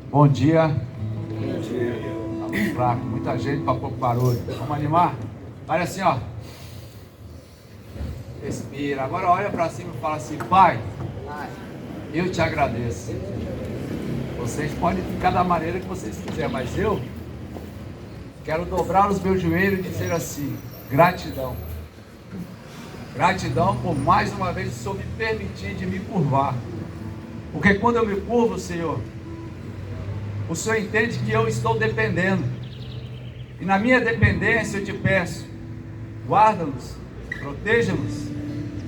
Bom dia. Bom dia. Tá fraco, muita gente para pouco barulho. Vamos animar? Olha assim, ó. Respira. Agora olha para cima e fala assim: Pai, eu te agradeço. Vocês podem ficar da maneira que vocês quiserem, mas eu quero dobrar os meus joelhos e dizer assim: gratidão. Gratidão por mais uma vez o Senhor me permitir de me curvar. Porque quando eu me curvo, Senhor, o Senhor entende que eu estou dependendo. E na minha dependência eu te peço: guarda-nos, proteja-nos,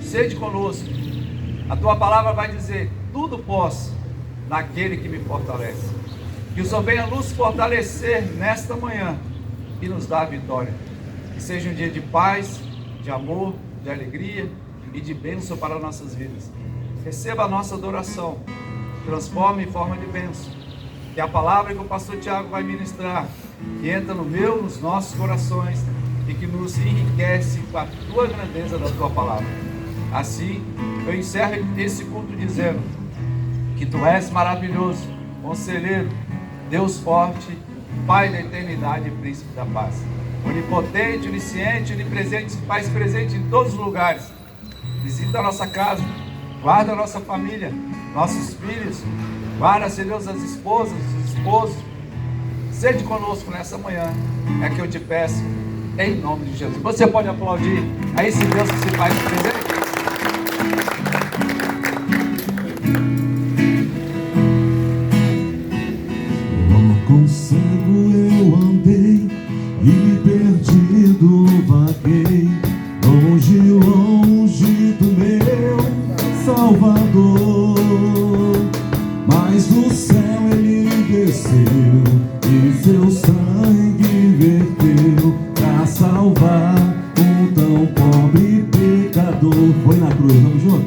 sede conosco. A tua palavra vai dizer: tudo posso naquele que me fortalece. Que o Senhor venha nos fortalecer nesta manhã e nos dar a vitória. Que seja um dia de paz, de amor, de alegria e de bênção para nossas vidas. Receba a nossa adoração, transforme em forma de bênção. Que a palavra que o pastor Tiago vai ministrar, que entra nos nossos corações e que nos enriquece com a tua grandeza da tua palavra. Assim, eu encerro esse culto dizendo que tu és maravilhoso, conselheiro, Deus forte, Pai da eternidade e príncipe da paz. Onipotente, onisciente, onipresente, faz presente em todos os lugares. Visita a nossa casa, guarda a nossa família, nossos filhos, guarda, Senhor, as esposas, os esposos. Sede conosco nessa manhã, é que eu te peço, em nome de Jesus. Você pode aplaudir a esse Deus que se faz presente? Com cego eu andei e perdido vaguei, longe, longe do meu Salvador. Mas do céu ele desceu e seu sangue verteu pra salvar um tão pobre pecador. Foi na cruz, vamos junto?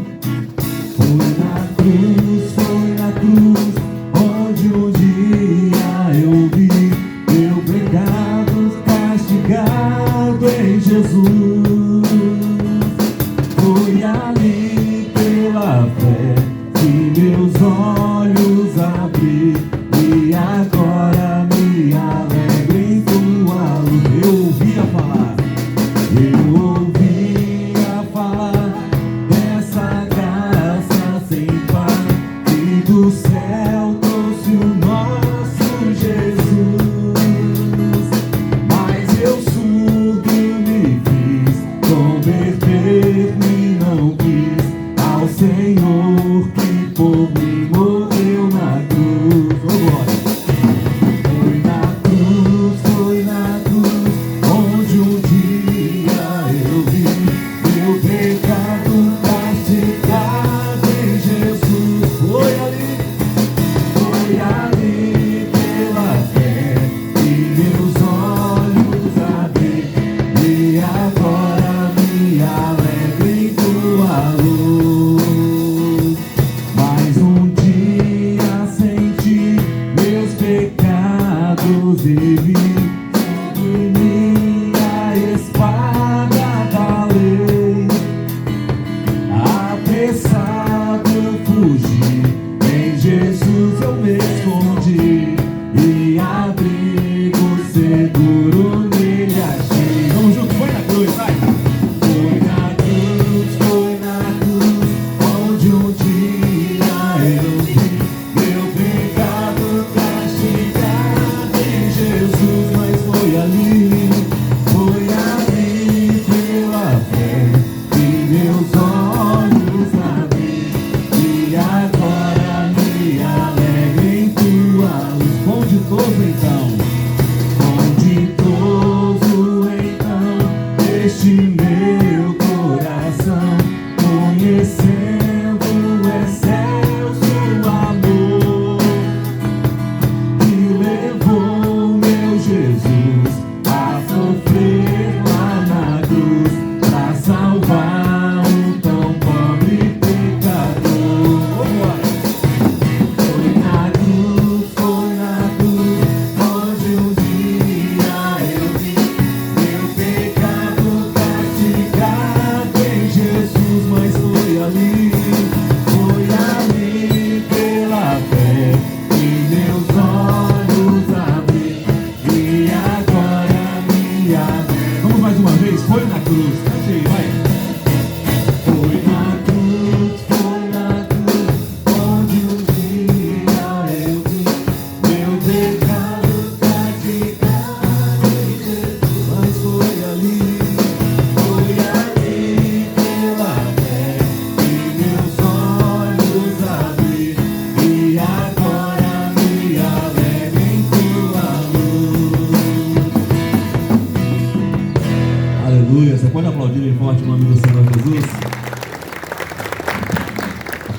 Foi na cruz, onde um dia eu vi meu pecado castigado em Jesus. Foi ali pela fé que meus olhos abri e agora me alegro em tua luz. Eu ouvia falar dessa graça sem par e do céu trouxe o nosso Jesus. Mas eu surdo me fiz, converter-me não quis ao Senhor que por mim morreu na cruz. Oh, glória! Foi na cruz, onde um dia eu vi meu pecado castigado em Jesus. Foi ali pela fé que meus olhos abri e agora me alegro em tua luz. Mais um dia senti meus pecados e vi sobre mim a espada da lei. Apressado eu fugi, em Jesus eu me escondi e abrigo seguro nele achei. Vamos junto, foi na cruz, vai! Foi na cruz, onde um dia eu vi meu pecado castigado em Jesus. Mas foi ali pela fé que meus olhos abri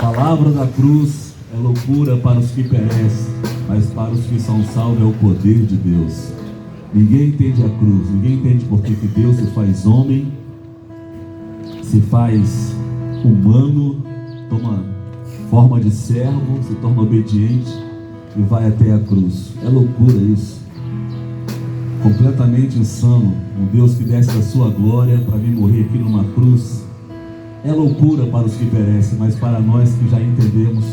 palavra da cruz é loucura para os que perecem, mas para os que são salvos é o poder de Deus. Ninguém entende a cruz, ninguém entende por que Deus se faz homem, se faz humano, toma forma de servo, se torna obediente e vai até a cruz. É loucura isso. Completamente insano. Um Deus que desce da sua glória para vir morrer aqui numa cruz. É loucura para os que perecem, mas para nós que já entendemos,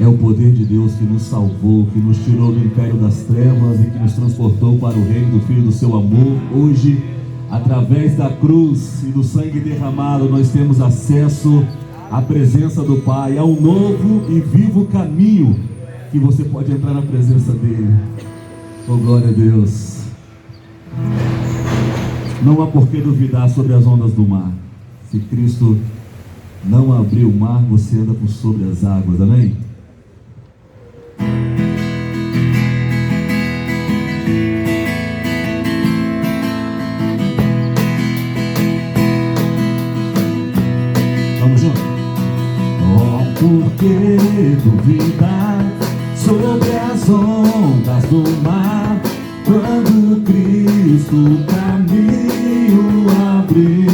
é o poder de Deus que nos salvou, que nos tirou do império das trevas e que nos transportou para o reino do Filho do seu amor. Hoje, através da cruz e do sangue derramado, nós temos acesso à presença do Pai, a um novo e vivo caminho que você pode entrar na presença dele. Oh, glória a Deus. Não há por que duvidar sobre as ondas do mar. Se Cristo não abrir o mar, você anda por sobre as águas, amém? Vamos juntos? Oh, por que duvidar sobre as ondas do mar, quando Cristo o caminho abriu?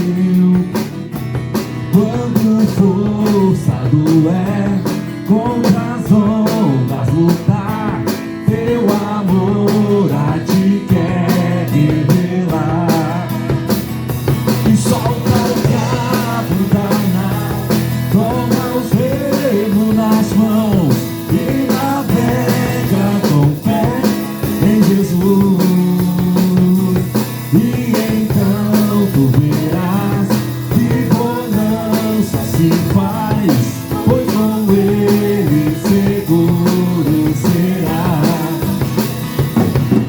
Quando forçado é contra as ondas lutar, teu amor a ti quer revelar. E solta o cabo da nau, toma os remos nas mãos e navega com fé em Jesus. E então tu verás que bonança se faz, pois com ele seguro será.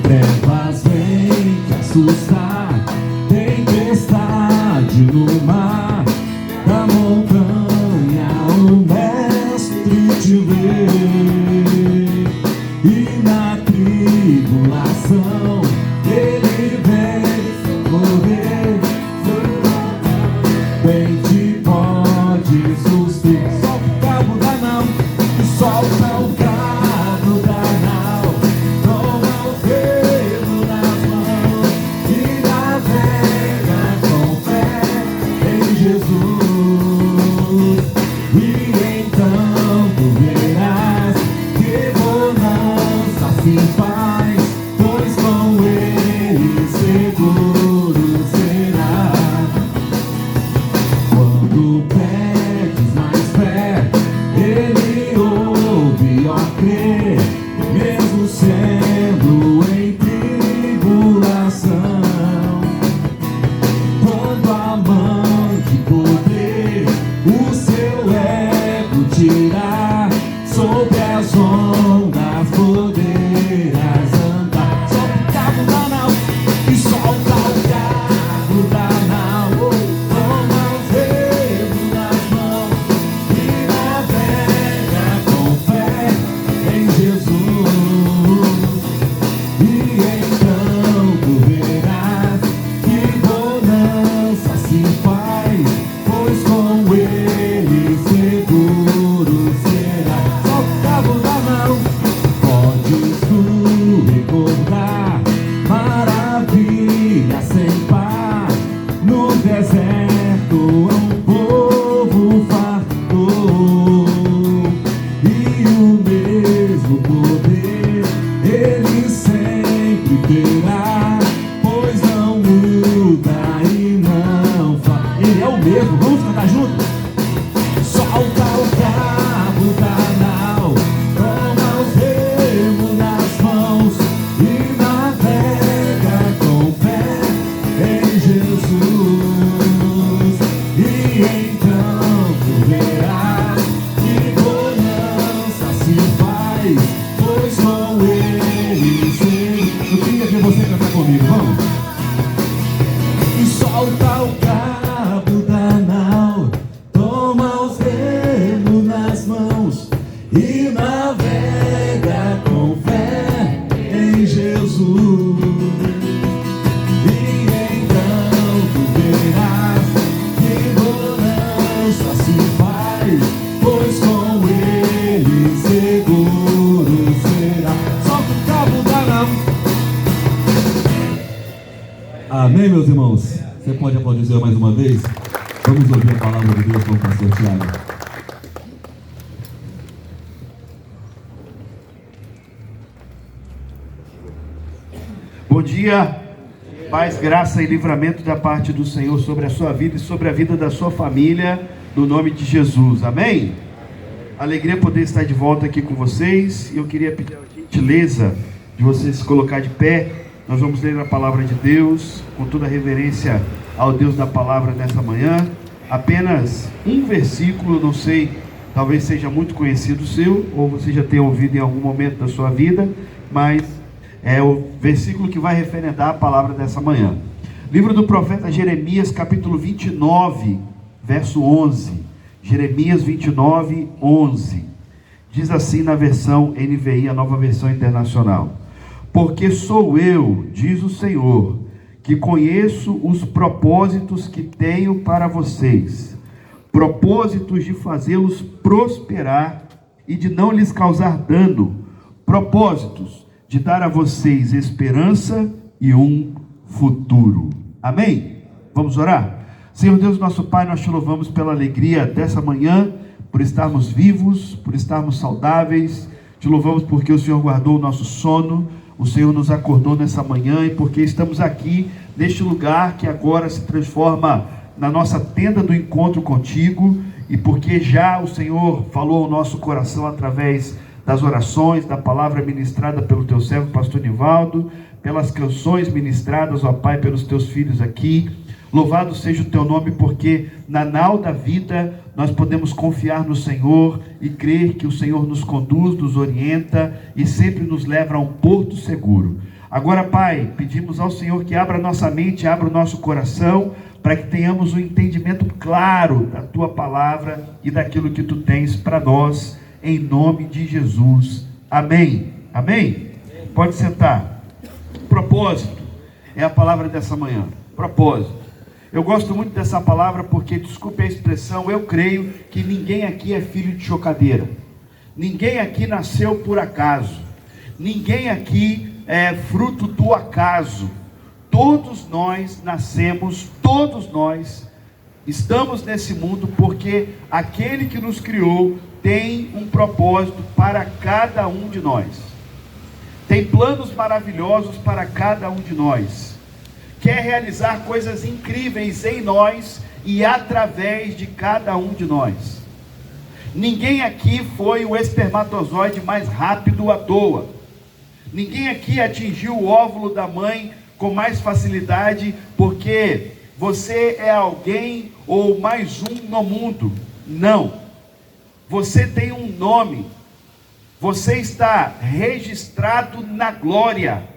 Trevas vêm te assustar, tempestade no mar, da montanha o mestre te vê. E na tribulação ele vem correr, bem te pode sustentar. Solta o cabo da nau, solta o cabo da nau, toma o remo nas mãos e navega com fé em Jesus. E então tu verás que bonança se faz, pois com ele seguro será. Quando pedes mais fé, ele ouve, ó crer, mesmo sendo em tribulação. Quando a mão de poder o seu ego tirar, sobre as ondas poderás andar. Solta o cabo da nau e solta o cabo da nau, toma os remos nas mãos e navega com fé em Jesus. E então tu verás que bonança se faz, pois com ele seguro será. Solta o cabo da nau, podes tu recordar maravilha sem par. No deserto um povo fartou, e o mesmo poder ele sempre terá, pois não muda e não faz. Ele é o mesmo, vamos cantar junto? Solta o cabo da nau, toma os remos nas mãos e navega com fé em Jesus. E então tu verás que bonança se faz, pois com ele sei. Eu queria ver você cantar comigo, vamos? E solta o cabo da nau, toma os remos nas mãos e navega com fé em Jesus. E então tu verás que bonança se faz, Amém, meus irmãos? Você pode aplaudir o Senhor mais uma vez? Vamos ouvir a palavra de Deus com o pastor Tiago. Bom dia, paz, graça e livramento da parte do Senhor sobre a sua vida e sobre a vida da sua família, no nome de Jesus, amém? Alegria poder estar de volta aqui com vocês. Eu queria pedir a gentileza de vocês se colocar de pé. Nós vamos ler a palavra de Deus com toda a reverência ao Deus da palavra nessa manhã. Apenas um versículo, não sei, talvez seja muito conhecido seu, ou você já tenha ouvido em algum momento da sua vida, mas é o versículo que vai referendar a palavra dessa manhã. Livro do profeta Jeremias, capítulo 29, verso 11. Jeremias 29, 11. Diz assim na versão NVI, a nova versão internacional: porque sou eu, diz o Senhor, que conheço os propósitos que tenho para vocês, propósitos de fazê-los prosperar e de não lhes causar dano, propósitos de dar a vocês esperança e um futuro. Amém? Vamos orar? Senhor Deus, nosso Pai, nós te louvamos pela alegria dessa manhã, por estarmos vivos, por estarmos saudáveis. Te louvamos porque o Senhor guardou o nosso sono, o Senhor nos acordou nessa manhã, e porque estamos aqui neste lugar que agora se transforma na nossa tenda do encontro contigo, e porque já o Senhor falou ao nosso coração através das orações, da palavra ministrada pelo teu servo pastor Nivaldo, pelas canções ministradas, ó Pai, pelos teus filhos aqui. Louvado seja o teu nome, porque na nau da vida nós podemos confiar no Senhor e crer que o Senhor nos conduz, nos orienta e sempre nos leva a um porto seguro. Agora, Pai, pedimos ao Senhor que abra nossa mente, abra o nosso coração, para que tenhamos um entendimento claro da tua palavra e daquilo que tu tens para nós, em nome de Jesus. Amém. Amém? Pode sentar. Propósito é a palavra dessa manhã. Propósito. Eu gosto muito dessa palavra porque, desculpe a expressão, eu creio que ninguém aqui é filho de chocadeira. Ninguém aqui nasceu por acaso. Ninguém aqui é fruto do acaso. Todos nós nascemos, todos nós estamos nesse mundo porque aquele que nos criou tem um propósito para cada um de nós. Tem planos maravilhosos para cada um de nós. Quer realizar coisas incríveis em nós e através de cada um de nós. Ninguém aqui foi o espermatozoide mais rápido à toa. Ninguém aqui atingiu o óvulo da mãe com mais facilidade porque você é alguém ou mais um no mundo. Não. Você tem um nome. Você está registrado na glória,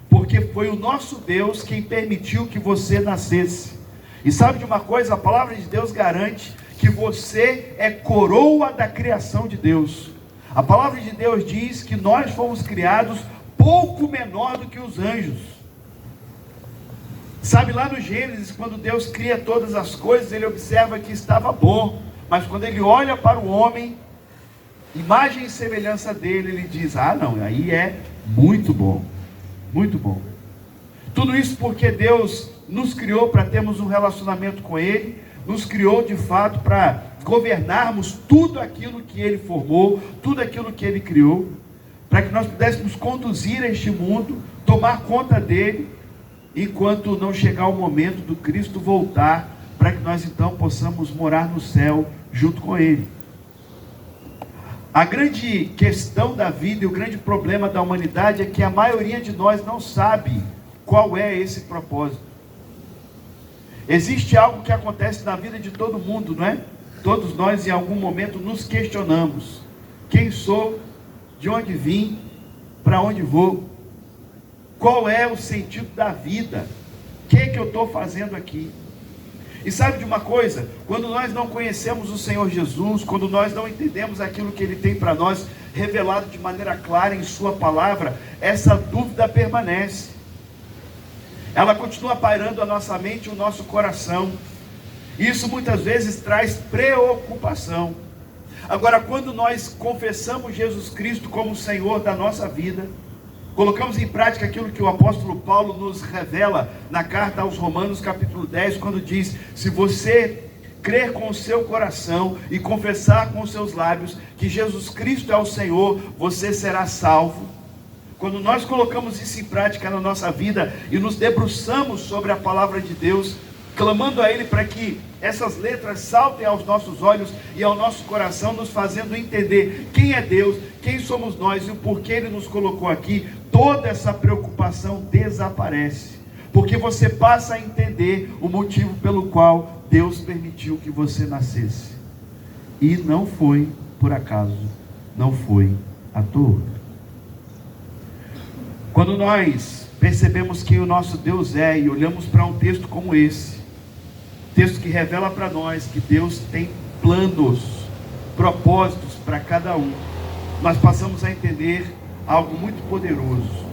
porque foi o nosso Deus quem permitiu que você nascesse. E sabe de uma coisa? A palavra de Deus garante que você é coroa da criação de Deus. A palavra de Deus diz que nós fomos criados pouco menor do que os anjos. Sabe, lá no Gênesis, quando Deus cria todas as coisas, ele observa que estava bom, mas quando ele olha para o homem, imagem e semelhança dele, ele diz: ah não, aí é muito bom. Muito bom. Tudo isso porque Deus nos criou para termos um relacionamento com Ele, nos criou de fato para governarmos tudo aquilo que Ele formou, tudo aquilo que Ele criou, para que nós pudéssemos conduzir este mundo, tomar conta dele, enquanto não chegar o momento do Cristo voltar, para que nós então possamos morar no céu junto com Ele. A grande questão da vida e o grande problema da humanidade é que a maioria de nós não sabe qual é esse propósito. Existe algo que acontece na vida de todo mundo, não é? Todos nós em algum momento nos questionamos: quem sou? De onde vim? Para onde vou? Qual é o sentido da vida? O que é que eu estou fazendo aqui? E sabe de uma coisa? Quando nós não conhecemos o Senhor Jesus, quando nós não entendemos aquilo que Ele tem para nós, revelado de maneira clara em Sua palavra, essa dúvida permanece. Ela continua pairando a nossa mente e o nosso coração. Isso muitas vezes traz preocupação. Agora, quando nós confessamos Jesus Cristo como o Senhor da nossa vida, Colocamos em prática aquilo que o apóstolo Paulo nos revela na carta aos Romanos, capítulo 10, quando diz: se você crer com o seu coração e confessar com os seus lábios que Jesus Cristo é o Senhor, você será salvo. Quando nós colocamos isso em prática na nossa vida e nos debruçamos sobre a palavra de Deus, clamando a Ele para que essas letras saltem aos nossos olhos e ao nosso coração, nos fazendo entender quem é Deus, quem somos nós e o porquê Ele nos colocou aqui, toda essa preocupação desaparece, porque você passa a entender o motivo pelo qual Deus permitiu que você nascesse, e não foi por acaso, não foi à toa. Quando nós percebemos quem o nosso Deus é e olhamos para um texto como esse, texto que revela para nós que Deus tem planos, propósitos para cada um, nós passamos a entender algo muito poderoso.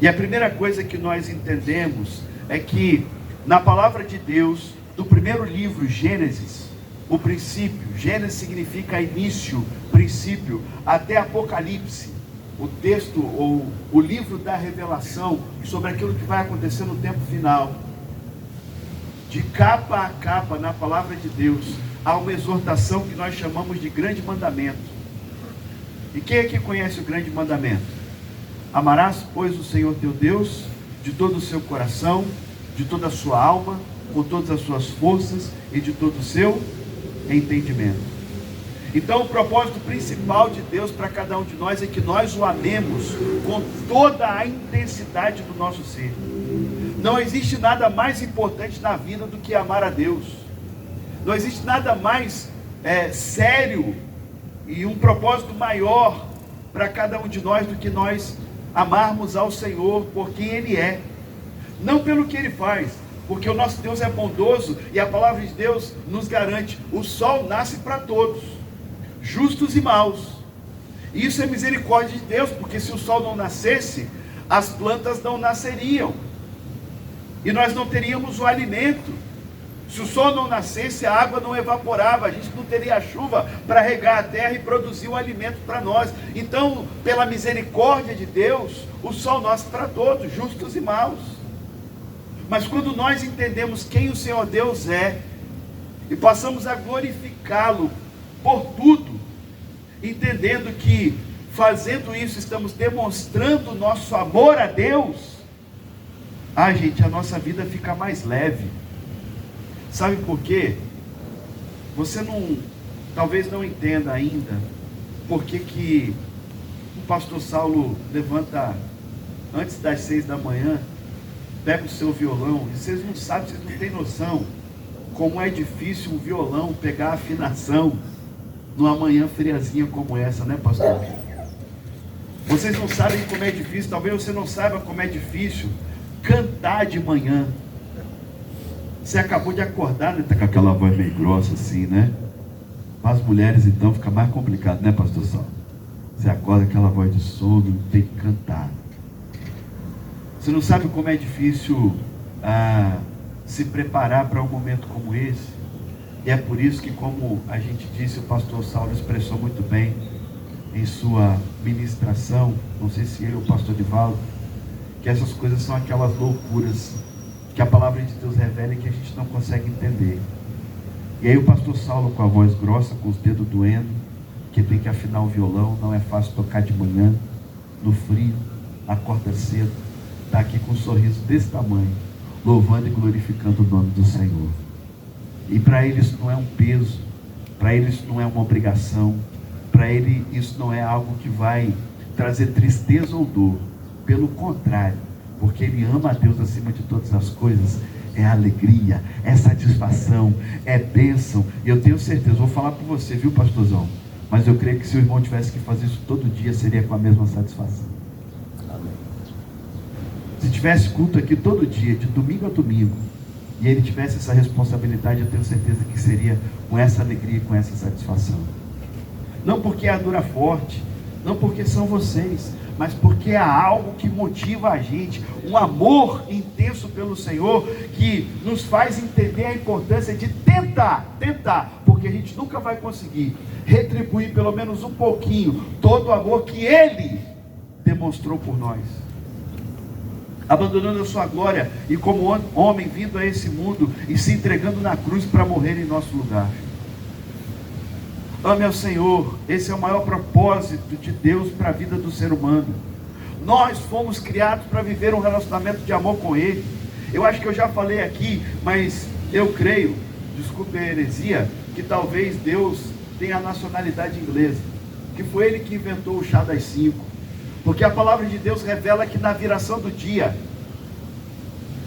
E a primeira coisa que nós entendemos é que na palavra de Deus, do primeiro livro, Gênesis, o princípio, Gênesis significa início, princípio, até Apocalipse, o texto ou o livro da revelação sobre aquilo que vai acontecer no tempo final. De capa a capa, na palavra de Deus, há uma exortação que nós chamamos de grande mandamento. E quem aqui conhece o grande mandamento? Amarás, pois, o Senhor teu Deus de todo o seu coração, de toda a sua alma, com todas as suas forças e de todo o seu entendimento. Então o propósito principal de Deus para cada um de nós é que nós o amemos com toda a intensidade do nosso ser. Não existe nada mais importante na vida do que amar a Deus. Não existe nada mais sério e um propósito maior para cada um de nós do que nós amarmos ao Senhor por quem Ele é, não pelo que Ele faz, porque o nosso Deus é bondoso e a palavra de Deus nos garante: o sol nasce para todos, justos e maus. E isso é misericórdia de Deus, porque se o sol não nascesse, as plantas não nasceriam e nós não teríamos o alimento. Se o sol não nascesse, a água não evaporava, a gente não teria a chuva para regar a terra e produzir o alimento para nós. Então, pela misericórdia de Deus, o sol nasce para todos, justos e maus. Mas quando nós entendemos quem o Senhor Deus é e passamos a glorificá-lo por tudo, entendendo que fazendo isso estamos demonstrando o nosso amor a Deus, gente, a nossa vida fica mais leve. Sabe por quê? Você talvez não entenda ainda por que o pastor Saulo levanta antes das 6 da manhã, pega o seu violão, e vocês não sabem, vocês não têm noção como é difícil um violão pegar a afinação numa manhã friazinha como essa, né, pastor? Vocês não sabem como é difícil, talvez você não saiba como é difícil cantar de manhã. Você acabou de acordar, né? Tá com aquela voz meio grossa assim, né? Para as mulheres então fica mais complicado, né, pastor Saulo? Você acorda com aquela voz de sono, tem que cantar. Você não sabe como é difícil se preparar para um momento como esse. E é por isso que, como a gente disse, o pastor Saulo expressou muito bem em sua ministração, não sei se ele ou o pastor Divaldo, que essas coisas são aquelas loucuras que a palavra de Deus revela e que a gente não consegue entender. E aí o pastor Saulo, com a voz grossa, com os dedos doendo, que tem que afinar o violão, não é fácil tocar de manhã, no frio, acorda cedo, está aqui com um sorriso desse tamanho, louvando e glorificando o nome do Senhor. E para ele isso não é um peso, para ele isso não é uma obrigação, para ele isso não é algo que vai trazer tristeza ou dor, pelo contrário, porque ele ama a Deus acima de todas as coisas, é alegria, é satisfação, é bênção. E eu tenho certeza, vou falar para você, viu, pastorzão, mas eu creio que se o irmão tivesse que fazer isso todo dia, seria com a mesma satisfação. Amém. Se tivesse culto aqui todo dia, de domingo a domingo, e ele tivesse essa responsabilidade, eu tenho certeza que seria com essa alegria e com essa satisfação. Não porque a dura forte, não porque são vocês, mas porque há algo que motiva a gente, um amor intenso pelo Senhor, que nos faz entender a importância de tentar, porque a gente nunca vai conseguir retribuir pelo menos um pouquinho todo o amor que Ele demonstrou por nós, abandonando a sua glória e como homem vindo a esse mundo e se entregando na cruz para morrer em nosso lugar. Ame ao Senhor. Esse é o maior propósito de Deus para a vida do ser humano. Nós fomos criados para viver um relacionamento de amor com Ele. Eu acho que eu já falei aqui, mas eu creio, desculpe a heresia, que talvez Deus tenha a nacionalidade inglesa, que foi Ele que inventou o chá das 5, porque a palavra de Deus revela que na viração do dia,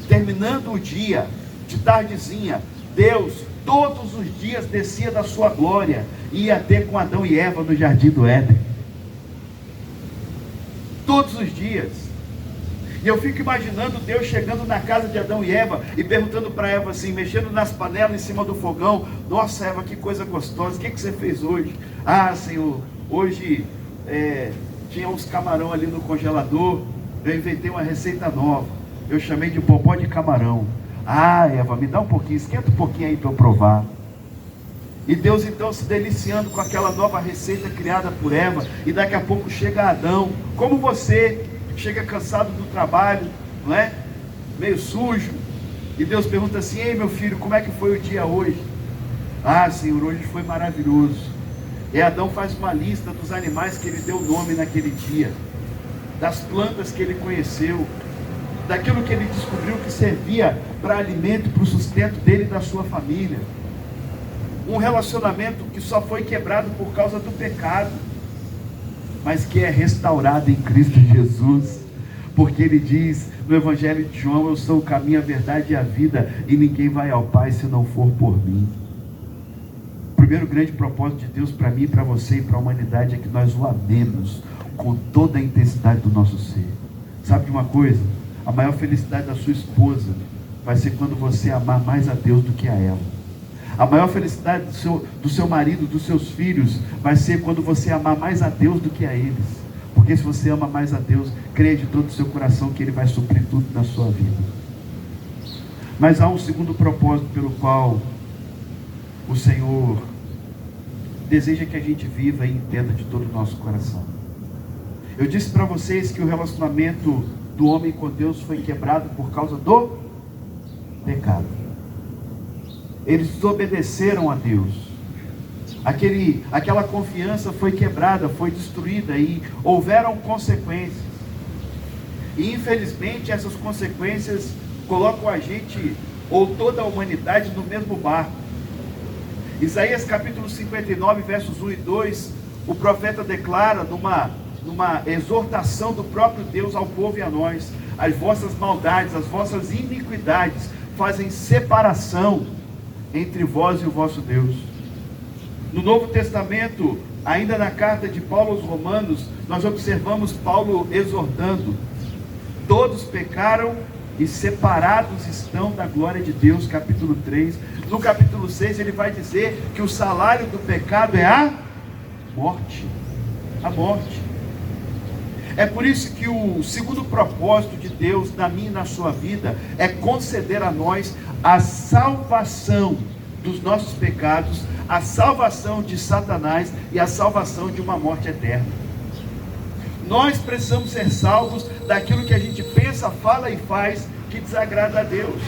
terminando o dia, de tardezinha, Deus todos os dias descia da sua glória e ia ter com Adão e Eva no jardim do Éden, todos os dias. E eu fico imaginando Deus chegando na casa de Adão e Eva e perguntando para Eva assim, mexendo nas panelas em cima do fogão: nossa, Eva, que coisa gostosa, o que você fez hoje? Ah, Senhor, hoje tinha uns camarão ali no congelador, eu inventei uma receita nova, eu chamei de popó de camarão. Ah, Eva, me dá um pouquinho, esquenta um pouquinho aí para eu provar. E Deus então se deliciando com aquela nova receita criada por Eva, e daqui a pouco chega Adão, como você, chega cansado do trabalho, não é? Meio sujo, e Deus pergunta assim: ei, meu filho, como é que foi o dia hoje? Ah, Senhor, hoje foi maravilhoso. E Adão faz uma lista dos animais que ele deu nome naquele dia, das plantas que ele conheceu, daquilo que ele descobriu que servia para alimento, para o sustento dele e da sua família. Um relacionamento que só foi quebrado por causa do pecado, mas que é restaurado em Cristo Jesus, porque ele diz no Evangelho de João: eu sou o caminho, a verdade e a vida, e ninguém vai ao Pai se não for por mim. O primeiro grande propósito de Deus para mim, para você e para a humanidade é que nós o amemos com toda a intensidade do nosso ser. Sabe de uma coisa? A maior felicidade da sua esposa vai ser quando você amar mais a Deus do que a ela. A maior felicidade do seu marido, dos seus filhos, vai ser quando você amar mais a Deus do que a eles. Porque se você ama mais a Deus, creia de todo o seu coração que Ele vai suprir tudo na sua vida. Mas há um segundo propósito pelo qual o Senhor deseja que a gente viva e entenda de todo o nosso coração. Eu disse para vocês que o relacionamento do homem com Deus foi quebrado por causa do pecado. Eles desobedeceram a Deus. Aquela confiança foi quebrada, foi destruída, e houveram consequências. E infelizmente essas consequências colocam a gente, ou toda a humanidade, no mesmo barco. Isaías capítulo 59, versos 1 e 2, o profeta declara numa exortação do próprio Deus ao povo e a nós: as vossas maldades, as vossas iniquidades fazem separação entre vós e o vosso Deus. No Novo Testamento, ainda na carta de Paulo aos Romanos, nós observamos Paulo exortando: todos pecaram e separados estão da glória de Deus, capítulo 3. No capítulo 6 ele vai dizer que o salário do pecado é a morte. A morte. É por isso que o segundo propósito de Deus na minha e na sua vida é conceder a nós a salvação dos nossos pecados, a salvação de Satanás e a salvação de uma morte eterna. Nós precisamos ser salvos daquilo que a gente pensa, fala e faz que desagrada a Deus,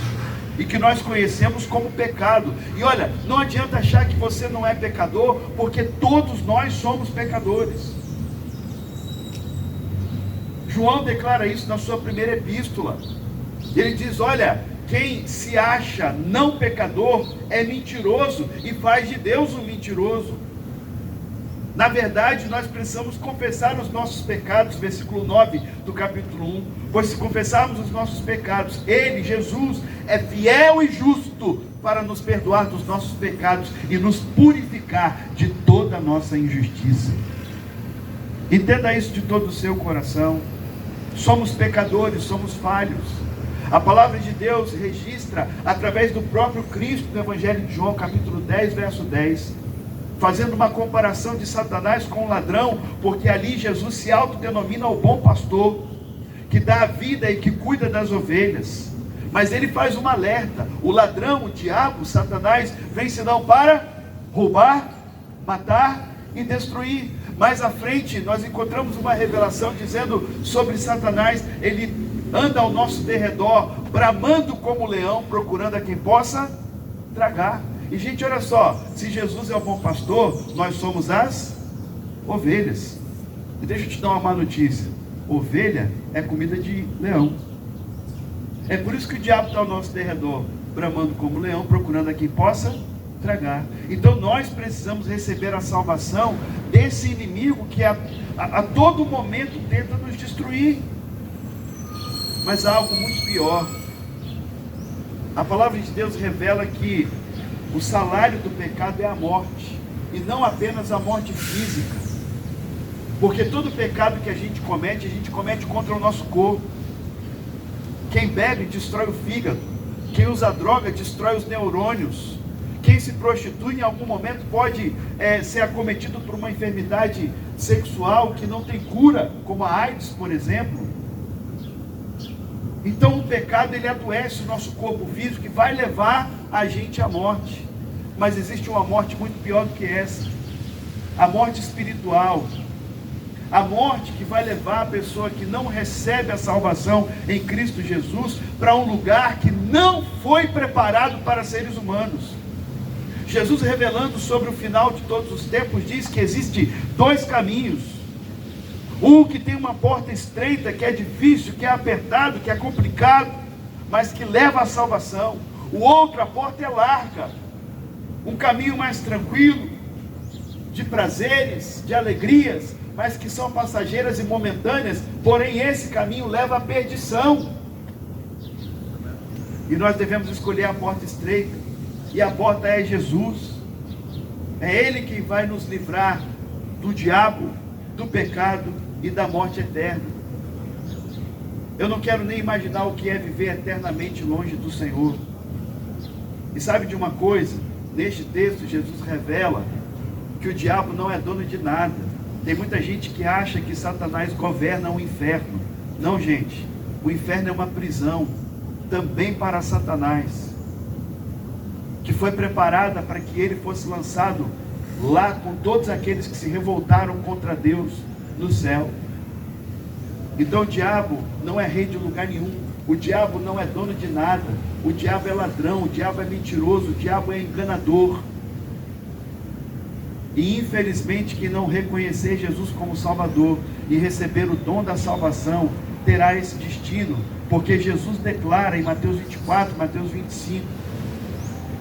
e que nós conhecemos como pecado. E olha, não adianta achar que você não é pecador, porque todos nós somos pecadores. João declara isso na sua primeira epístola. Ele diz: olha, quem se acha não pecador é mentiroso e faz de Deus um mentiroso. Na verdade, nós precisamos confessar os nossos pecados, versículo 9 do capítulo 1, pois se confessarmos os nossos pecados, Ele, Jesus, é fiel e justo para nos perdoar dos nossos pecados e nos purificar de toda a nossa injustiça. Entenda isso de todo o seu coração. Somos pecadores, somos falhos. A palavra de Deus registra através do próprio Cristo no Evangelho de João, capítulo 10, verso 10, fazendo uma comparação de Satanás com o ladrão, porque ali Jesus se autodenomina o bom pastor, que dá a vida e que cuida das ovelhas. Mas ele faz um alerta: o ladrão, o diabo, Satanás, vem senão para roubar, matar e destruir. Mais à frente nós encontramos uma revelação dizendo sobre Satanás: ele anda ao nosso derredor, bramando como leão, procurando a quem possa tragar. E gente, olha só, se Jesus é o bom pastor, nós somos as ovelhas. E deixa eu te dar uma má notícia: ovelha é comida de leão. É por isso que o diabo está ao nosso derredor, bramando como leão, procurando a quem possa tragar. Então nós precisamos receber a salvação desse inimigo que a todo momento tenta nos destruir. Mas há algo muito pior. A palavra de Deus revela que o salário do pecado é a morte, e não apenas a morte física, porque todo pecado que a gente comete contra o nosso corpo. Quem bebe destrói o fígado, quem usa droga destrói os neurônios, quem se prostitui em algum momento pode ser acometido por uma enfermidade sexual que não tem cura, como a AIDS, por exemplo. Então o pecado, ele adoece o nosso corpo físico e vai levar a gente à morte. Mas existe uma morte muito pior do que essa, a morte espiritual, a morte que vai levar a pessoa que não recebe a salvação em Cristo Jesus para um lugar que não foi preparado para seres humanos. Jesus, revelando sobre o final de todos os tempos, diz que existe dois caminhos. Um que tem uma porta estreita, que é difícil, que é apertado, que é complicado, mas que leva à salvação. O outro, a porta é larga, um caminho mais tranquilo, de prazeres, de alegrias, mas que são passageiras e momentâneas. Porém esse caminho leva à perdição, e nós devemos escolher a porta estreita, e a porta é Jesus. É Ele que vai nos livrar do diabo, do pecado e da morte eterna. Eu não quero nem imaginar o que é viver eternamente longe do Senhor. E sabe de uma coisa? Neste texto Jesus revela que o diabo não é dono de nada. Tem muita gente que acha que Satanás governa o inferno. Não, gente, o inferno é uma prisão também para Satanás, que foi preparada para que ele fosse lançado lá com todos aqueles que se revoltaram contra Deus no céu. Então o diabo não é rei de lugar nenhum, o diabo não é dono de nada, o diabo é ladrão, o diabo é mentiroso, o diabo é enganador. E infelizmente quem não reconhecer Jesus como Salvador e receber o dom da salvação terá esse destino, porque Jesus declara em Mateus 24, Mateus 25,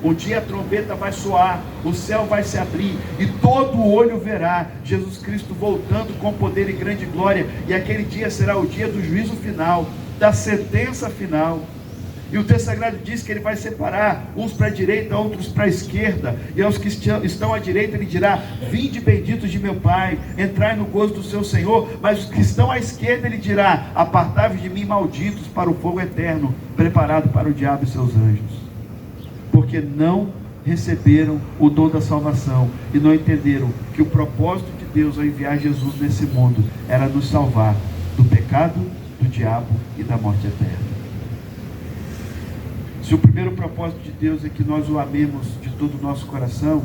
um dia a trombeta vai soar, o céu vai se abrir e todo o olho verá Jesus Cristo voltando com poder e grande glória. E aquele dia será o dia do juízo final, da sentença final. E o texto sagrado diz que ele vai separar uns para a direita, outros para a esquerda. E aos que estão à direita ele dirá: vinde benditos de meu Pai, entrai no gozo do seu Senhor. Mas os que estão à esquerda ele dirá: apartai-vos de mim, malditos, para o fogo eterno, preparado para o diabo e seus anjos. Porque não receberam o dom da salvação e não entenderam que o propósito de Deus ao enviar Jesus nesse mundo era nos salvar do pecado, do diabo e da morte eterna. Se o primeiro propósito de Deus é que nós o amemos de todo o nosso coração,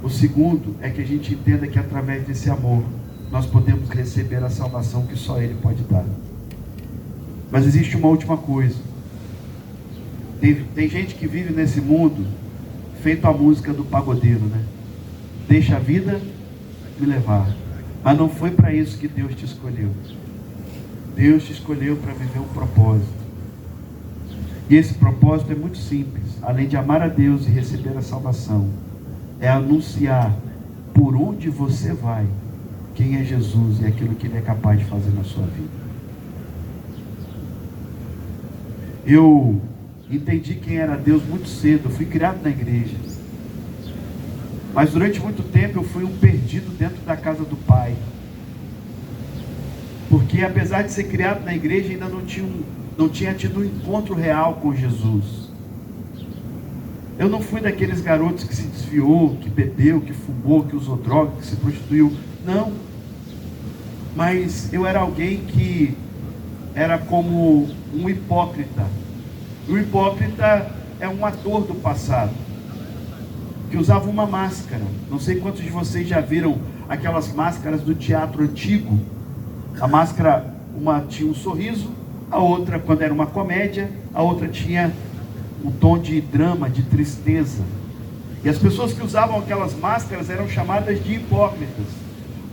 o segundo é que a gente entenda que através desse amor nós podemos receber a salvação que só Ele pode dar. Mas existe uma última coisa. Tem gente que vive nesse mundo feito a música do pagodeiro, né? Deixa a vida me levar. Mas não foi para isso que Deus te escolheu. Deus te escolheu para viver um propósito. E esse propósito é muito simples. Além de amar a Deus e receber a salvação, é anunciar por onde você vai quem é Jesus e aquilo que Ele é capaz de fazer na sua vida. Eu entendi quem era Deus muito cedo. Eu fui criado na igreja, mas durante muito tempo eu fui um perdido dentro da casa do Pai, porque apesar de ser criado na igreja, ainda não tinha tido um encontro real com Jesus. Eu não fui daqueles garotos que se desviou, que bebeu, que fumou, que usou droga, que se prostituiu. Não. Mas eu era alguém que era como um hipócrita. O hipócrita é um ator do passado. que usavam uma máscara. Não sei quantos de vocês já viram aquelas máscaras do teatro antigo. A máscara, uma tinha um sorriso, a outra, quando era uma comédia, a outra tinha um tom de drama, de tristeza. E as pessoas que usavam aquelas máscaras eram chamadas de hipócritas,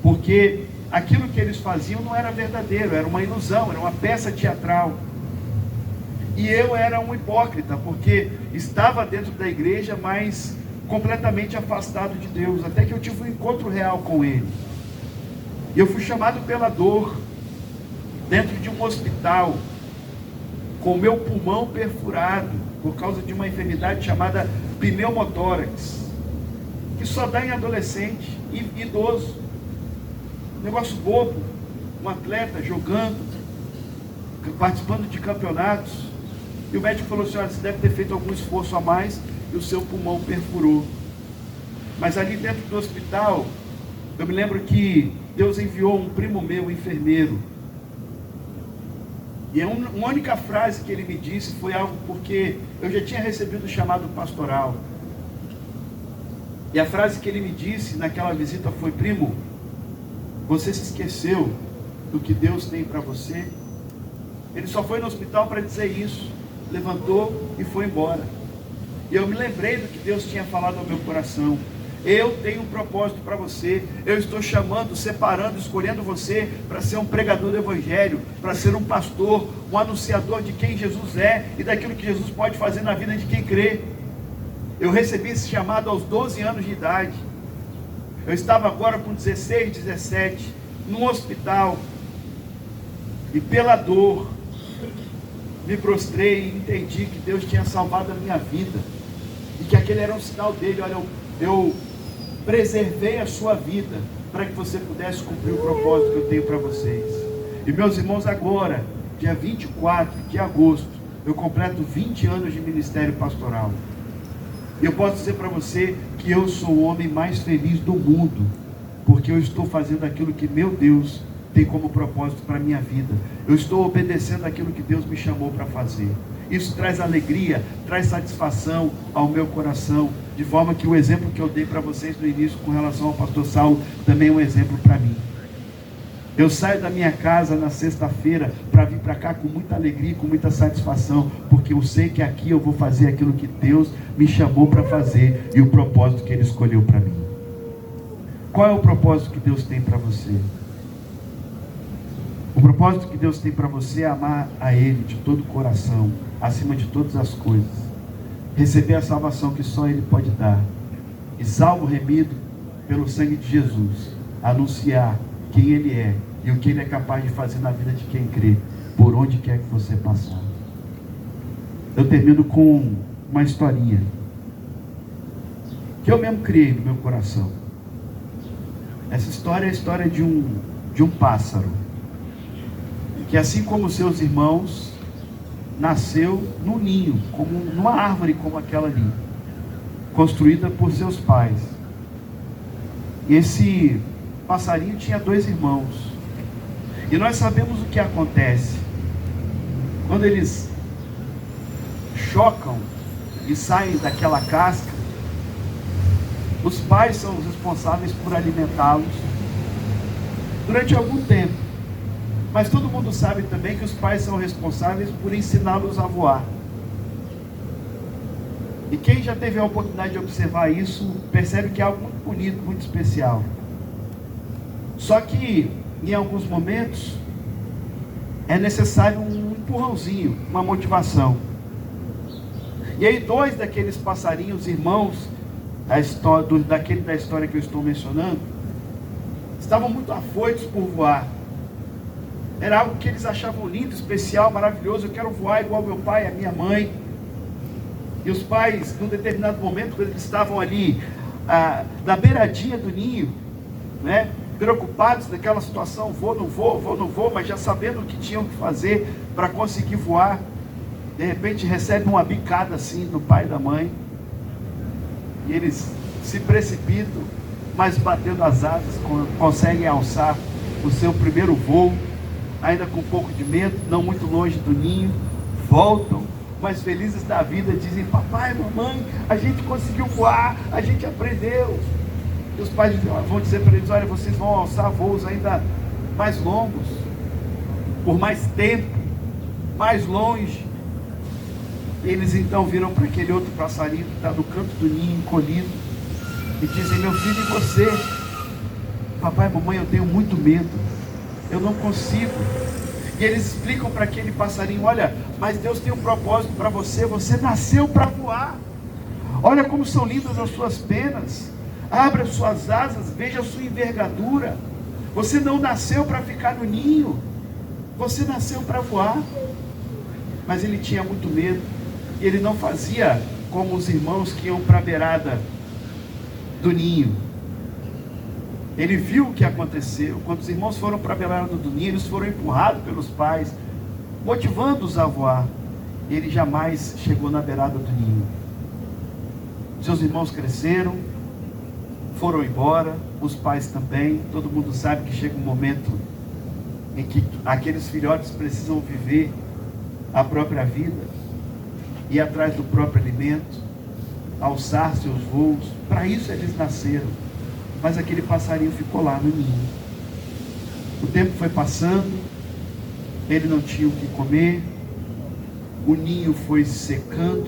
porque aquilo que eles faziam não era verdadeiro, era uma ilusão, era uma peça teatral. E eu era um hipócrita, porque estava dentro da igreja, mas completamente afastado de Deus, até que eu tive um encontro real com Ele. E eu fui chamado pela dor, dentro de um hospital, com o meu pulmão perfurado, por causa de uma enfermidade chamada pneumotórax, que só dá em adolescente e idoso. Negócio bobo, um atleta jogando, participando de campeonatos, e o médico falou assim: olha, você deve ter feito algum esforço a mais, e o seu pulmão perfurou. Mas ali dentro do hospital, eu me lembro que Deus enviou um primo meu, um enfermeiro, e uma única frase que ele me disse foi algo, porque eu já tinha recebido o chamado pastoral, e a frase que ele me disse naquela visita foi: primo, você se esqueceu do que Deus tem para você? Ele só foi no hospital para dizer isso, levantou e foi embora. E eu me lembrei do que Deus tinha falado ao meu coração: eu tenho um propósito para você, eu estou chamando, separando, escolhendo você para ser um pregador do Evangelho, para ser um pastor, um anunciador de quem Jesus é e daquilo que Jesus pode fazer na vida de quem crê. Eu recebi esse chamado aos 12 anos de idade. Eu estava agora com 16, 17, num hospital, e pela dor, me prostrei e entendi que Deus tinha salvado a minha vida, e que aquele era um sinal dele: olha, eu preservei a sua vida, para que você pudesse cumprir o propósito que eu tenho para vocês. E meus irmãos, agora, dia 24 de agosto, eu completo 20 anos de ministério pastoral. E eu posso dizer para você que eu sou o homem mais feliz do mundo, porque eu estou fazendo aquilo que meu Deus tem como propósito para a minha vida. Eu estou obedecendo aquilo que Deus me chamou para fazer. Isso traz alegria, traz satisfação ao meu coração, de forma que o exemplo que eu dei para vocês no início com relação ao pastor Saulo também é um exemplo para mim. Eu saio da minha casa na sexta-feira para vir para cá com muita alegria e com muita satisfação, porque eu sei que aqui eu vou fazer aquilo que Deus me chamou para fazer e o propósito que Ele escolheu para mim. Qual é o propósito que Deus tem para você? O propósito que Deus tem para você é amar a Ele de todo o coração, acima de todas as coisas, receber a salvação que só Ele pode dar, e salvo, remido pelo sangue de Jesus, anunciar quem Ele é e o que Ele é capaz de fazer na vida de quem crê, por onde quer que você passar. Eu termino com uma historinha que eu mesmo criei no meu coração. Essa história é a história de um pássaro, que assim como seus irmãos, nasceu num ninho, numa árvore como aquela ali, construída por seus pais. E esse passarinho tinha 2 irmãos, e nós sabemos o que acontece quando eles chocam e saem daquela casca. Os pais são os responsáveis por alimentá-los durante algum tempo, mas todo mundo sabe também que os pais são responsáveis por ensiná-los a voar. E quem já teve a oportunidade de observar isso, percebe que é algo muito bonito, muito especial. Só que, em alguns momentos, é necessário um empurrãozinho, uma motivação. E aí 2 daqueles passarinhos, irmãos, da história que eu estou mencionando, estavam muito afoitos por voar. Era algo que eles achavam lindo, especial, maravilhoso. Eu quero voar igual meu pai, a minha mãe. E os pais, num determinado momento, quando eles estavam ali, na beiradinha do ninho, né, preocupados naquela situação: vou, não vou, mas já sabendo o que tinham que fazer para conseguir voar, de repente recebem uma bicada assim do pai e da mãe, e eles se precipitam, mas batendo as asas, conseguem alçar o seu primeiro voo, ainda com um pouco de medo, não muito longe do ninho, voltam, mas felizes da vida, dizem: papai, mamãe, a gente conseguiu voar, a gente aprendeu. E os pais vão dizer para eles: olha, vocês vão alçar voos ainda mais longos, por mais tempo, mais longe. Eles então viram para aquele outro passarinho que está no canto do ninho, encolhido, e dizem: meu filho, e você? Papai, mamãe, eu tenho muito medo, eu não consigo. E eles explicam para aquele passarinho: olha, mas Deus tem um propósito para você, você nasceu para voar. Olha como são lindas as suas penas, abra as suas asas, veja a sua envergadura. Você não nasceu para ficar no ninho, você nasceu para voar. Mas ele tinha muito medo, e ele não fazia como os irmãos que iam para a beirada do ninho. Ele viu o que aconteceu. Quando os irmãos foram para a beirada do ninho, eles foram empurrados pelos pais, motivando-os a voar. Ele jamais chegou na beirada do ninho. Seus irmãos cresceram, foram embora, os pais também. Todo mundo sabe que chega um momento em que aqueles filhotes precisam viver a própria vida, ir atrás do próprio alimento, alçar seus voos. Para isso eles nasceram. Mas aquele passarinho ficou lá no ninho. O tempo foi passando, ele não tinha o que comer, o ninho foi secando,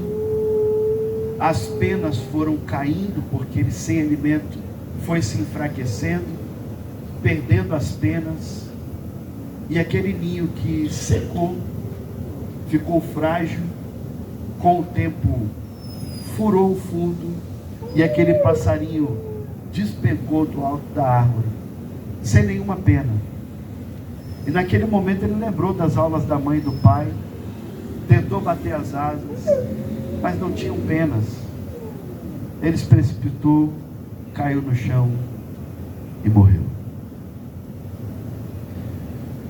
as penas foram caindo, porque ele sem alimento foi se enfraquecendo, perdendo as penas, e aquele ninho que secou, ficou frágil, com o tempo furou o fundo, e aquele passarinho despencou do alto da árvore, sem nenhuma pena. E naquele momento ele lembrou das aulas da mãe e do pai, tentou bater as asas, mas não tinham penas. Ele se precipitou, caiu no chão e morreu.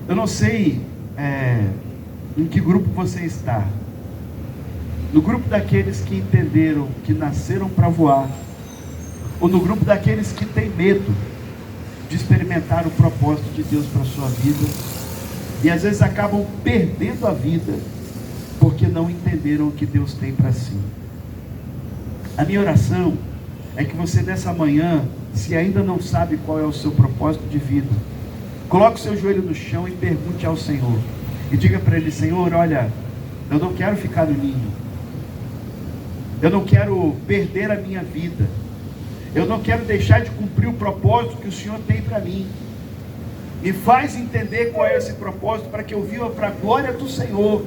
Eu não sei em que grupo você está. No grupo daqueles que entenderam que nasceram para voar, ou no grupo daqueles que têm medo de experimentar o propósito de Deus para a sua vida, e às vezes acabam perdendo a vida, porque não entenderam o que Deus tem para si. A minha oração é que você nessa manhã, se ainda não sabe qual é o seu propósito de vida, coloque o seu joelho no chão e pergunte ao Senhor, e diga para Ele: Senhor, olha, eu não quero ficar no ninho, eu não quero perder a minha vida, eu não quero deixar de cumprir o propósito que o Senhor tem para mim. Me faz entender qual é esse propósito, para que eu viva para a glória do Senhor,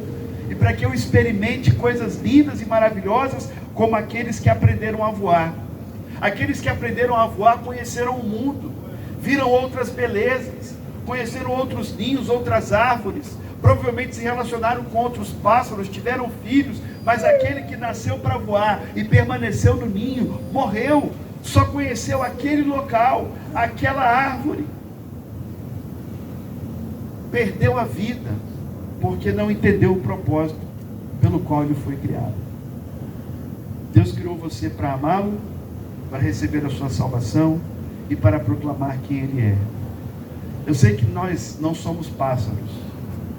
e para que eu experimente coisas lindas e maravilhosas, como aqueles que aprenderam a voar. Aqueles que aprenderam a voar conheceram o mundo, viram outras belezas, conheceram outros ninhos, outras árvores, provavelmente se relacionaram com outros pássaros, tiveram filhos. Mas aquele que nasceu para voar e permaneceu no ninho, morreu, só conheceu aquele local, aquela árvore. Perdeu a vida, porque não entendeu o propósito pelo qual ele foi criado. Deus criou você para amá-lo, para receber a sua salvação e para proclamar quem Ele é. Eu sei que nós não somos pássaros,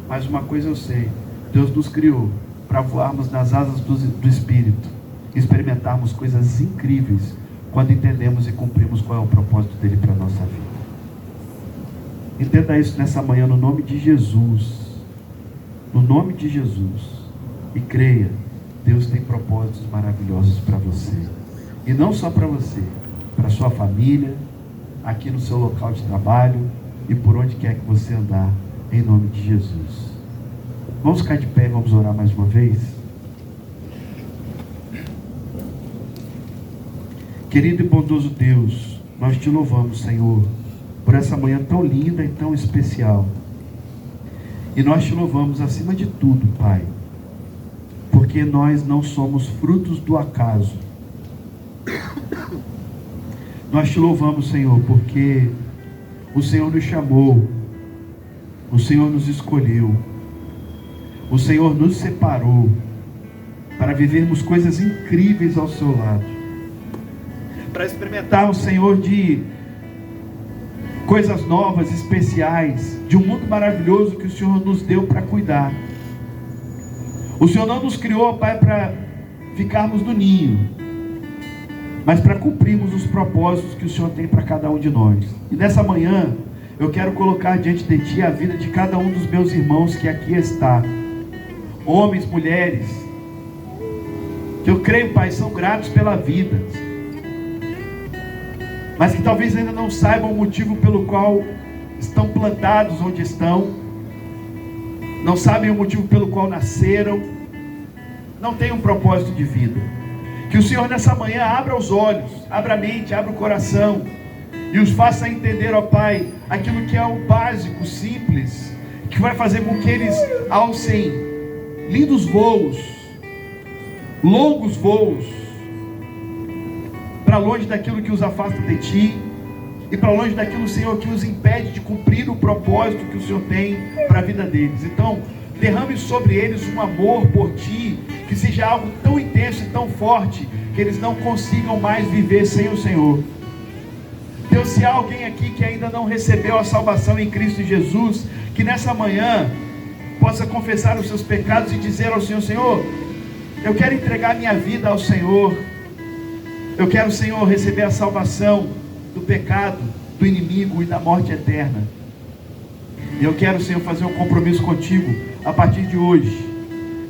mas uma coisa eu sei: Deus nos criou para voarmos nas asas do Espírito, experimentarmos coisas incríveis, quando entendemos e cumprimos qual é o propósito dele para a nossa vida. Entenda isso nessa manhã, no nome de Jesus. No nome de Jesus. E creia, Deus tem propósitos maravilhosos para você. E não só para você, para a sua família, aqui no seu local de trabalho e por onde quer que você andar, em nome de Jesus. Vamos ficar de pé e vamos orar mais uma vez? Querido e bondoso Deus, nós te louvamos, Senhor, por essa manhã tão linda e tão especial. E nós te louvamos acima de tudo, Pai, porque nós não somos frutos do acaso. Nós te louvamos, Senhor, porque o Senhor nos chamou, o Senhor nos escolheu, o Senhor nos separou para vivermos coisas incríveis ao seu lado, para experimentar o Senhor de coisas novas, especiais, de um mundo maravilhoso que o Senhor nos deu para cuidar. O Senhor não nos criou, ó Pai, para ficarmos no ninho, mas para cumprirmos os propósitos que o Senhor tem para cada um de nós. E nessa manhã, eu quero colocar diante de Ti a vida de cada um dos meus irmãos que aqui está. Homens, mulheres, que eu creio, Pai, são gratos pela vida, mas que talvez ainda não saibam o motivo pelo qual estão plantados onde estão, não sabem o motivo pelo qual nasceram, não têm um propósito de vida. Que o Senhor nessa manhã abra os olhos, abra a mente, abra o coração e os faça entender, ó Pai, aquilo que é o básico, simples, que vai fazer com que eles alcem lindos voos, longos voos, para longe daquilo que os afasta de Ti e para longe daquilo, Senhor, que os impede de cumprir o propósito que o Senhor tem para a vida deles. Então, derrame sobre eles um amor por Ti, que seja algo tão intenso e tão forte, que eles não consigam mais viver sem o Senhor. Deus, se há alguém aqui que ainda não recebeu a salvação em Cristo Jesus, que nessa manhã possa confessar os seus pecados e dizer ao Senhor: Senhor, eu quero entregar minha vida ao Senhor, eu quero, Senhor, receber a salvação do pecado, do inimigo e da morte eterna. E eu quero, Senhor, fazer um compromisso contigo a partir de hoje,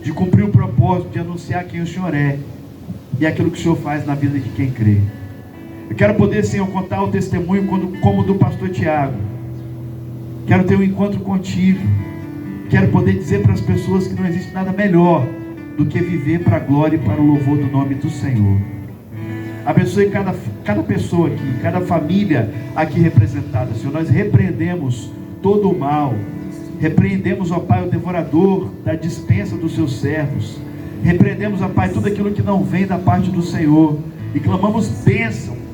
de cumprir o propósito de anunciar quem o Senhor é e aquilo que o Senhor faz na vida de quem crê. Eu quero poder, Senhor, contar o testemunho como do pastor Tiago. Quero ter um encontro contigo. Quero poder dizer para as pessoas que não existe nada melhor do que viver para a glória e para o louvor do nome do Senhor. Abençoe cada pessoa aqui, cada família aqui representada, Senhor. Nós repreendemos todo o mal, repreendemos, ó Pai, o devorador da dispensa dos seus servos, repreendemos, ó Pai, tudo aquilo que não vem da parte do Senhor, e clamamos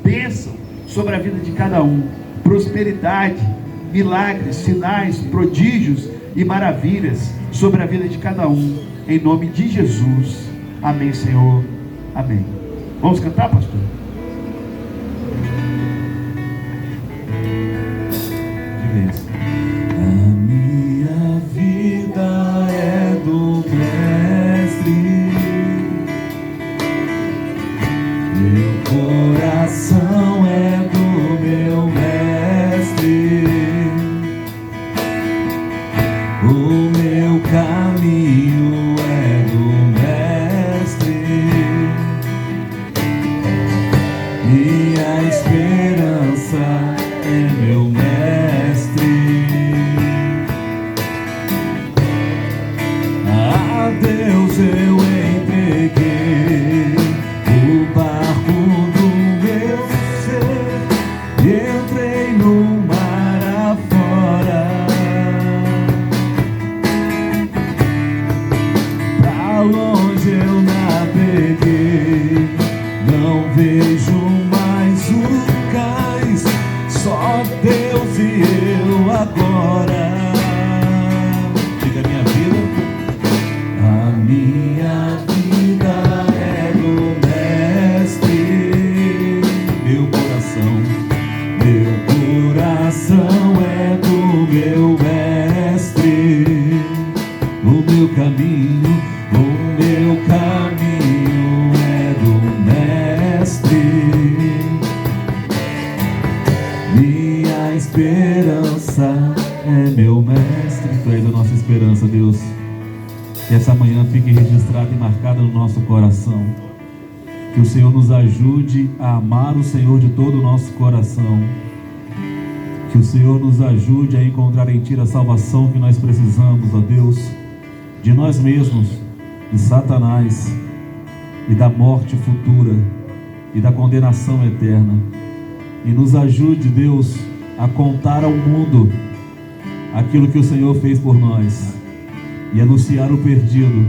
bênção sobre a vida de cada um, prosperidade, milagres, sinais, prodígios e maravilhas sobre a vida de cada um, em nome de Jesus. Amém, Senhor. Amém. Vamos cantar, pastor? Diga isso. A minha vida é do Mestre, meu coração é do meu Mestre, o meu caminho é do Mestre, minha esperança é meu Mestre. A Deus eu entreguei o barco do meu ser e entrei no mar afora. Pra longe eu naveguei, não vejo mais o cais, só Deus e eu agora. Diga: minha vida, a minha vida é do Mestre, meu coração é do meu Mestre, o meu caminho é do Mestre, minha esperança é meu Mestre. Tu és a nossa esperança, Deus. Que essa manhã fique registrada e marcada no nosso coração. Que o Senhor nos ajude a amar o Senhor de todo o nosso coração. Que o Senhor nos ajude a encontrar em Ti a salvação que nós precisamos, ó Deus, de nós mesmos, de Satanás e da morte futura e da condenação eterna. E nos ajude, Deus, a contar ao mundo aquilo que o Senhor fez por nós e anunciar o perdido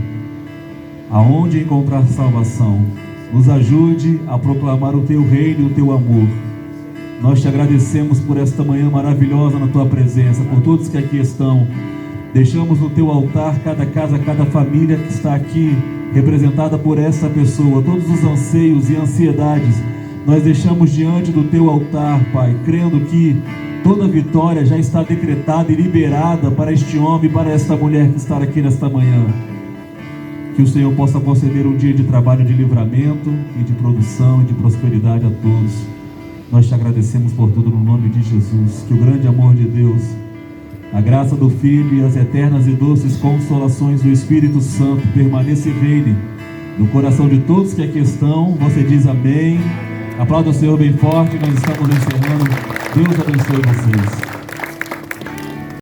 aonde encontrar salvação. Nos ajude a proclamar o Teu reino e o Teu amor. Nós Te agradecemos por esta manhã maravilhosa na Tua presença, por todos que aqui estão. Deixamos no Teu altar cada casa, cada família que está aqui representada por essa pessoa, todos os anseios e ansiedades nós deixamos diante do Teu altar, Pai, crendo que toda vitória já está decretada e liberada para este homem e para esta mulher que está aqui nesta manhã. Que o Senhor possa conceder um dia de trabalho de livramento e de produção e de prosperidade a todos. Nós te agradecemos por tudo no nome de Jesus. Que o grande amor de Deus, a graça do Filho e as eternas e doces consolações do Espírito Santo permaneça e reine no coração de todos que aqui estão. Você diz amém. Aplauda o Senhor bem forte. Nós estamos encerrando. Deus abençoe vocês.